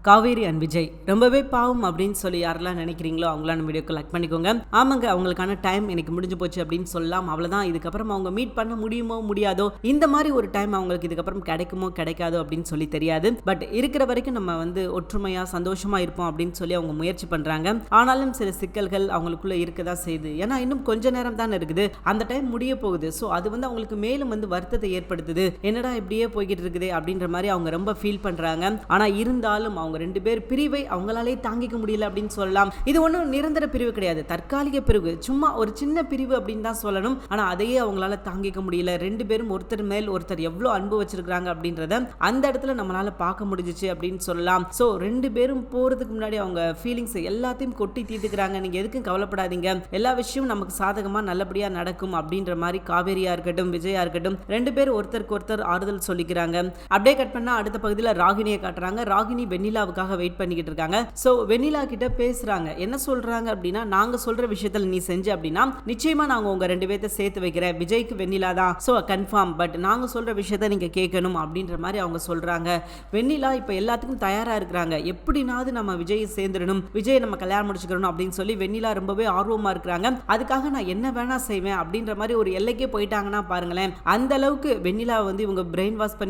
Kaveri and Vijay ரொம்பவே பாவம் அப்படின்னு சொல்லி யாரெல்லாம் நினைக்கிறீங்களோ அவங்களாம் வீடியோக்கு லைக் பண்ணிக்கோங்க. ஆமாங்க, அவங்களுக்கான டைம் எனக்கு முடிஞ்சு போச்சு அப்படின்னு சொல்லலாம். அவ்வளோதான். இதுக்கப்புறம் அவங்க மீட் பண்ண முடியுமோ முடியாதோ, இந்த மாதிரி ஒரு டைம் அவங்களுக்கு இதுக்கப்புறம் கிடைக்குமோ கிடைக்காதோ அப்படின்னு சொல்லி தெரியாது. பட் இருக்கிற வரைக்கும் நம்ம ஒற்றுமையா சந்தோஷமா இருப்போம் அப்படின்னு சொல்லி அவங்க முயற்சி பண்றாங்க. ஆனாலும் சில சிக்கல்கள் அவங்களுக்குள்ள இருக்கதான் செய்யுது. ஏன்னா இன்னும் கொஞ்ச நேரம் தான் இருக்குது, அந்த டைம் முடிய போகுது. ஸோ அது அவங்களுக்கு மேலும் வருத்தத்தை ஏற்படுத்துது. என்னடா இப்படியே போய்கிட்டு இருக்குது அப்படின்ற மாதிரி அவங்க ரொம்ப ஃபீல் பண்றாங்க. ஆனா இருந்தாலும் அவங்க ரெண்டு பேர் பிரிவை அவங்களாலே தாங்கிக்க முடியல அப்படின்னு சொல்லலாம். இது ஒன்றும் நிரந்தர பிரிவு கிடையாது, தற்காலிக பிரிவு, சும்மா ஒரு சின்ன பிரிவு அப்படின்னு தான் சொல்லணும். ஆனா அதையே அவங்களால தாங்கிக்க முடியல. ரெண்டு பேரும் ஒருத்தர் மேல் ஒருத்தர் எவ்வளவு அன்பு வச்சிருக்காங்க அப்படின்றத அந்த இடத்துல நம்மளால பார்க்க முடிஞ்சிச்சு அப்படின்னு சொல்லலாம். ஸோ ரெண்டு பேரும் போறதுக்கு முன்னாடி அவங்க ஃபீலிங்ஸ் எல்லாத்தையும் கொட்டி தீர்த்துக்கிறாங்க. நீங்க எதுக்கும் கவலைப்படாதீங்க, எல்லா விஷயமும் நமக்கு சாதகமா நல்லபடியா நடக்கும் அப்படின்ற மாதிரி காவேரியா இருக்கட்டும் விஜயா இருக்கட்டும் ரெண்டு பேரும் ஒருத்தருக்கு ஒருத்தர் ஆறுதல் சொல்லிக்கிறாங்க. அப்படியே கட் பண்ணா அடுத்த பகுதியில் ராகினியை காட்டுறாங்க. ராகினி வெண்ணிலாவுக்காக வெயிட் பண்ணிக்கிட்டு இருக்காங்க. சோ வெண்ணிலா கிட்ட பேசுறாங்க. என்ன சொல்றாங்க அப்படின்னா, நாங்க சொல்ற விஷயத்துல நீ செஞ்ச அப்படின்னா நிச்சயமா நாங்க உங்க ரெண்டு பேர்த்த சேர்த்து வைக்கிறேன். விஜய்க்கு வெண்ணிலா தான், சோ கன்ஃபார்ம். பட் நாங்க சொல்ற விஷயத்த நீங்க கேட்கணும் அப்படின்ற மாதிரி அவங்க சொல்றாங்க. வெண்ணிலா இப்ப எல்லாத்துக்கும் தயாரா இருக்கிறாங்க. எப்படினாவது நம்ம விஜய் சேர்ந்துடணும், விஜய் நம்ம கல்யாணம் முடிச்சுக்கணும் அப்படின்னு சொல்லி வெண்ணிலா ரொம்பவே ஆர்வமா இருக்கிறாங்க. அதுக்காக நான் என்ன வேணா செய்வேன் அப்படின்ற மாதிரி ஒரு எல்லைக்கே போயிட்டாங்கன்னா பாருங்களேன். அந்த அளவுக்கு வெண்ணிலா இவங்க பிரெயின் வாஷ்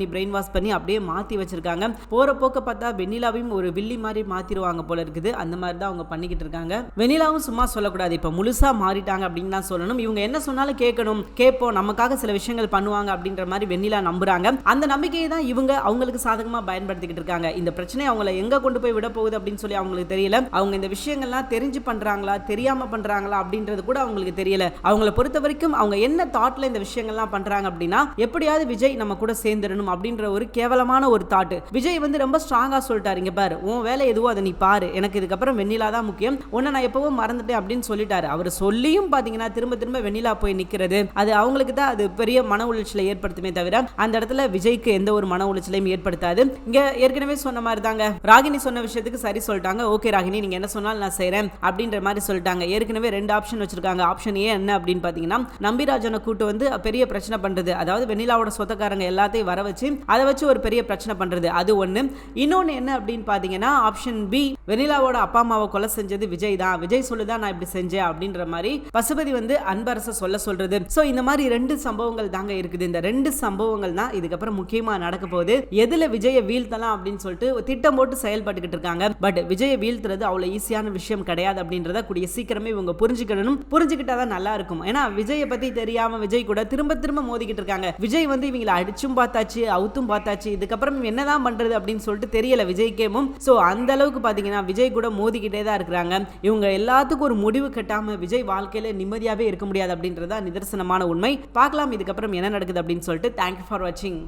பண்ணி அப்படியே மாத்தி வச்சிருக்காங்க. போற போக்க பார்த்தா வெண்ணிலாவையும் ஒரு வில்லி மாதிரி மாத்திருவாங்க போல இருக்குது. அந்த மாதிரி தான் அவங்க பண்ணிக்கிட்டு இருக்காங்க. வெண்ணிலாவும் சும்மா சொல்லக்கூடாது, இப்ப முழுசா மாறிட்டாங்க அப்படின்னு தான் சொல்லணும். இவங்க என்ன சொன்னாலும் கேட்கணும், கேட்போம், நமக்காக சில விஷயங்கள் பண்ணுவாங்க அப்படின்ற மாதிரி வெண்ணிலா நம்புறாங்க. அந்த நம்பிக்கையை தான் இவங்க அவங்களுக்கு சாதகமா பயன்படுத்திக்கிட்டு இருக்காங்க. இந்த பிரச்சனை அவங்களை எங்க கொண்டு போய் விட போகுது அப்படின்னு சொல்லி அவங்களுக்கு தெரியல. அவங்க இந்த விஷயங்கள்லாம் தெரிஞ்சு பண்றாங்களா தெரியாம பண்றாங்களா அப்படின்றது கூட அவங்களுக்கு தெரியல. அவங்களை பொறுத்த வரைக்கும் அவங்க என்ன தாட்ல இந்த விஷயங்கள்லாம் பண்றாங்க அப்படின்னா, எப்படியாவது விஜய் நம்ம கூட சேர்ந்துடணும் அப்படின்ற ஒரு கேவலமான ஒரு தாட். விஜய் ரொம்ப ஸ்ட்ராங்கா சொல்லிட்டாரு, இங்க பாரு, உன் வேலை எதுவோ அதை நீ பாரு, எனக்கு இதுக்கப்புறம் வெண்ணிலா தான் முக்கியம், உன்னை நான் எப்பவும் மறந்துட்டேன் அப்படின்னு சொல்லிட்டாரு. அவர் சொல்லியும் பாத்தீங்கன்னா திரும்ப திரும்ப வெண்ணிலா போய் நிக்கிறது, அது அவங்களுக்கு தான் அது பெரிய மன உளைச்சலை ஏற்படுத்துமே தவிர அந்த இடத்துல விஜய்க்கு எந்த ஒரு மன உளைச்சலையும் ஏற்படுத்தாது. இங்க ஏற்கனவே சொன்ன மாதிரி தாங்க, ராகினி சொன்ன விஷயத்துக்கு சரி சொல்லிட்டாங்க. ஓகே ராகினி, நீங்க என்ன சொன்னாலும் நான் செய்றேன் அப்படின்ற மாதிரி சொல்லிட்டாங்க. ஏற்கனவே ரெண்டு ஆப்ஷன் வச்சிருக்காங்க. ஆப்ஷன் ஏ என்ன அப்படின்னு பாத்தீங்கன்னா, நம்பிராஜனை கூட்டு பெரிய பிரச்சனை பண்றது, அதாவது வெண்ணிலாவோட சொந்தக்காரங்க எல்லாத்தையும் வர வச்சு அதை வச்சு ஒரு பெரிய பிரச்சனை பண்றது, அது ஒண்ணு. இன்னொன்னு என்ன அப்படின்னு பாத்தீங்கன்னா, ஆப்ஷன் பி, வெண்ணிலாவோட அப்பா அம்மாவை கொலை செஞ்சது விஜய் தான், விஜய் சொல்லுதான் நான் இப்படி செஞ்சேன் அப்படின்ற மாதிரி பசுபதி அன்பரச சொல்றது. சோ இந்த மாதிரி ரெண்டு சம்பவங்கள் தாங்க இருக்குது. இந்த ரெண்டு சம்பவங்கள் தான் இதுக்கப்புறம் முக்கியமா நடக்க போகுது. எதுல விஜயை வீழ்த்தலாம் அப்படின்னு சொல்லிட்டு திட்டம் போட்டு செயல்பட்டுக்கிட்டு இருக்காங்க. பட் விஜயை வீழ்த்துறது அவ்வளவு ஈஸியான விஷயம் கிடையாது அப்படின்றத கூடிய சீக்கிரமே இவங்க புரிஞ்சுக்கணும். புரிஞ்சுக்கிட்டாதான் நல்லா இருக்கும். ஏன்னா விஜயை பத்தி தெரியாம விஜய் கூட திரும்ப திரும்ப மோதிக்கிட்டு இருக்காங்க. விஜய் இவங்களை அடிச்சும் பார்த்தாச்சு, அவுத்தும் பார்த்தாச்சு, இதுக்கப்புறம் என்னதான் பண்றது அப்படின்னு சொல்லிட்டு தெரியல விஜய்க்கேமும். சோ அந்த அளவுக்கு பாத்தீங்கன்னா விஜய் கூட மோதிக்கிட்டே தான் இருக்கிறாங்க. இவங்க எல்லாத்துக்கும் ஒரு முடிவு கட்டாம விஜய் வாழ்க்கையில நிம்மதியாவே இருக்க முடியாது அப்படின்றதா நிதர்சனமான உண்மை. பார்க்கலாம் இதுக்கப்புறம் என்ன நடக்குது அப்படின்னு சொல்லிட்டு. தேங்க்யூ ஃபார் வாட்சிங்.